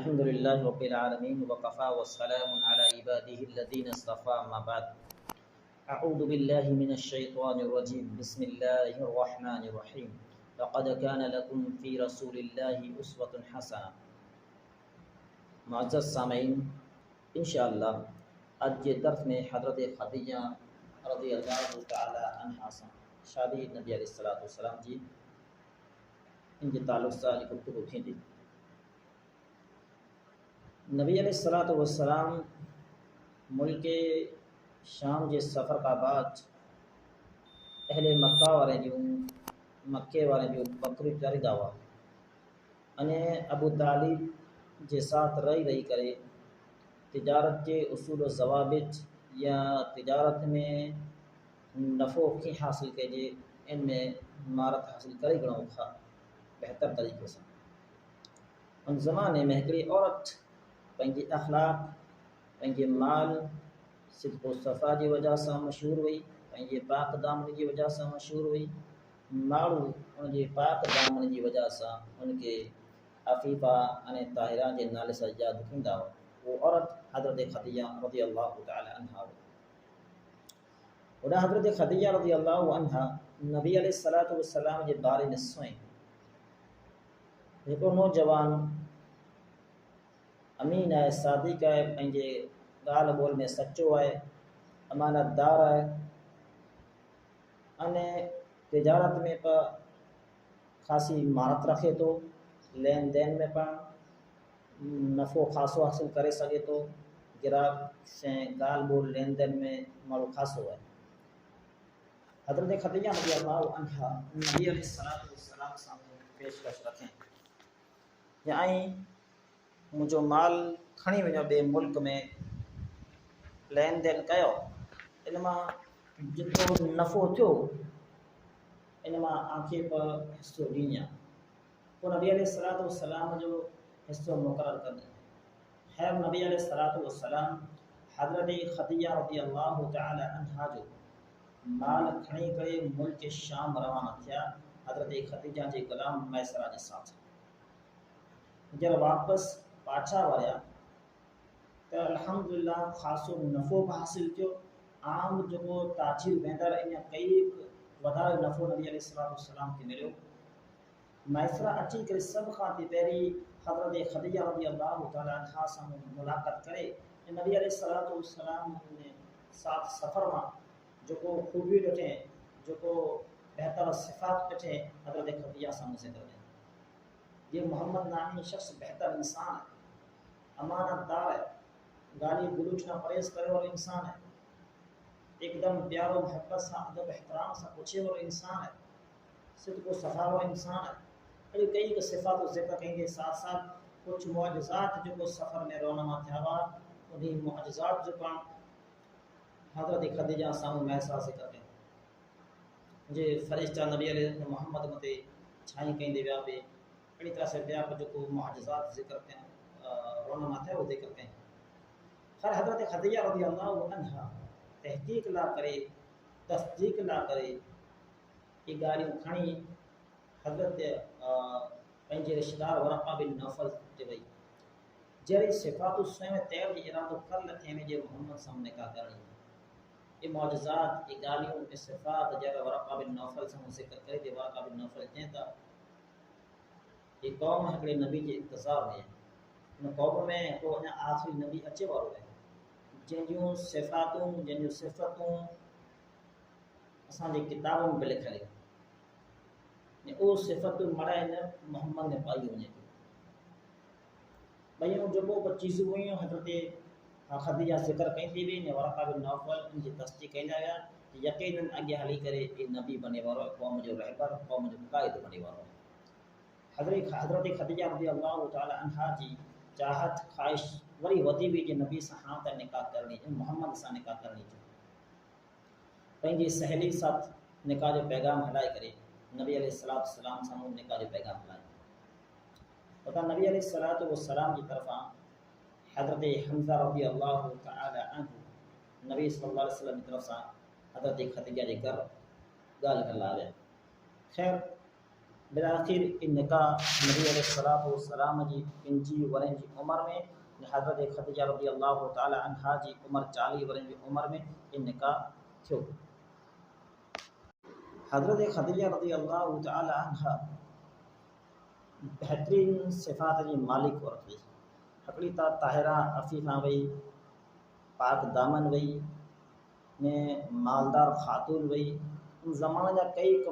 الحمد للہ رب العالمین وقفا والسلام علی عباده الذین اصطفى اما بعد اعوذ باللہ من الشیطان الرجیم بسم اللہ الرحمن الرحیم لقد كان لکم فی رسول اللہ اسوۃ حسنہ۔ معزز سامعین، انشاءاللہ آج کے درس میں حضرت خدیجہ رضی اللہ تعالی عنہا شادی نبی علیہ السلام جی ان کے تعلق سے گفتگو تھی تھی۔ نبی علیہ السلام ملک شام کے سفر کا بعد اہل مکہ والے جو بکری چاری دعوا انہیں ابو طالب کے ساتھ رہی کرے تجارت کے اصول و ضوابط یا تجارت میں نفع کی حاصل کیجیے، ان میں مہارت حاصل کرے گھنوں کا بہتر طریقے سے۔ ان زمانے میں ہکڑی عورت پنجی اخلاق پنجی مال صدق و صفا کی وجہ سے مشہور ہوئی، پنجی پاک دامن کی وجہ سے مشہور ہوئی۔ ماڑو ان کے پاک دامن کی وجہ سے ان کے عفیفہ ان طاہرہ کے نالے سے یاد رکھندا ہو۔ وہ عورت حضرت خدیجہ رضی اللہ تعالی عنہا ہو۔ حضرت خدیجہ رضی اللہ عنہا نبی علیہ السلام کے بارے میں سوئیں ایک نوجوان امین ہے، صادق ہے، پنجے گال بول میں سچو ہے، امانت دار ہے، ان تجارت میں پر خاصی مہارت رکھے تو لین دین میں پر نفع خاصو حاصل کرے سکے تو گراہک سے گال بول لین دین میں مالو خاصو ہے۔ حضرت خدیجہ رضی اللہ عنہا نبی علیہ السلام سامنے پیشکش رکھیں یا آئیں مجھو مال کھنی وجہ بے ملک میں لین دین کیو انما جتو نفع تھو انما آنکھیں پر حصو ڈینیا تو نبی علیہ السلام جو حصو مقرر کر دیں۔ خیر نبی علیہ السلام حضرت خدیجہ رضی اللہ تعالی عنہا جو مال کھنی کرے ملک شام روانہ تھیا حضرت خدیجہ جے غلام میسرہ کے ساتھ۔ جب واپس پاچھا واریا تو الحمدللہ خاصو نفع حاصل کیو۔ عام جو تاجر ویندر ان کئی وڈا نفع نبی علیہ السلام کے ملو۔ میسرہ اچھی کرے سب خاطی پہری حضرت خدیجہ رضی اللہ تعالی عنہا سے ملاقات کرے۔ نبی علیہ السلام نے ساتھ سفر میں جو کو خوبی ڈٹھیں جو کو بہتر صفات ڈٹھیں حضرت خدیجہ سے ذکر دیں۔ یہ محمد نامی شخص بہتر انسان ہے، امانت دار ہے، گالی گلوچ نہ پرہیز کرے اور انسان ہے، ایک دم پیارو محبت سے ادب احترام سے پوچھے اور انسان ہے، صدق و صفا و انسان ہے۔ اور کئی صفات و ذکر کہیں گے ساتھ ساتھ کچھ معجزات جو کو سفر میں رونما تھا ہوا انہیں معجزات جو کا حضرت خدیجہ سامنے میسرہ ذکر کریں جے فرشتہ نبی علیہ محمد متے چھائیں کہیں دے ویا پہ اڑی طرح سے بیا پر جو کو معجزات ذکر کریں رونما تھا وہ ذکر کریں۔ خیر حضرت خدیجہ رضی اللہ عنہا تحقیق لا کرے تصدیق لا کرے یہ گالیوں کھانی حضرت پنجے رشتہ دار ورقہ بن نوفل تے وئی جڑی صفات سوئیں تیر جی ارادو کر لتھے میں جو محمد سامنے کا کرنی یہ معجزات یہ گالیوں یہ صفات جڑا ورقہ بن نوفل سے ذکر کرے تے ورقہ بن نوفل کہتا یہ قوم ہکڑے نبی کے انتظار میں ان قوم میں کو آخری نبی اچے والو ہے جن جو صفاتوں جن جو صفتوں اساں جی کتابوں میں لکھل ہے او صفت مڑائن محمد نے پائی ہونے کی بھائیوں جو کو چیزیں ہوئی حضرت خدیجہ ذکر کہیں تھی بھی ورقہ بن نوفل ان کی تصدیق کہیں گیا یقیناً اگے حالی کرے یہ نبی بنے والو قوم جو رہبر قوم جو قائد بنے والو۔ حضرت خدیجہ رضی اللہ تعالی عنہا جی چاہت خواہش وری ودی بھی کہ نبی سے ہاں تا نکاح کرنی محمد سے نکاح کرنی جو پنجی سہیلی ساتھ نکاح جو پیغام ہلائے کرے نبی علیہ السلام سے نکاح جو پیغام ہلائے پتہ نبی علیہ السلام کی طرفاں حضرت حمزہ رضی اللہ تعالی عنہ نبی صلی اللہ علیہ وسلم کی طرف سے حضرت خدیجہ کے گھر گال کر لا گیا۔ خیر بالآخر ان نکاح نبی علیہ الصلوۃ والسلام جی 25 ورن جی عمر میں حضرت خدیجہ رضی اللہ تعالی عنہا جی عمر 40 ورن جی عمر میں ان نکاح تھو. حضرت خدیجہ رضی اللہ تعالی عنہا بہترین صفات جی مالک عورت ہوئی. حقیقی طاہرہ عفیفہ وئی, پاک دامن وئی نے مالدار خاتون وئی. ان زمانہ جا کئی کے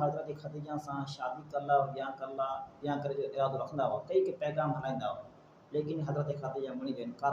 حضرت خدیجہ سے شادی کرلا یا کرے جو ارادو رکھندا ہوا, کئی کے پیغام ہلائندا ہوا, لیکن حضرت خدیجہ مڑی جو انکار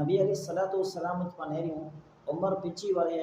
نبی علیہ الصلوۃ والسلام پنهریوں عمر پیچی وارے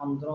15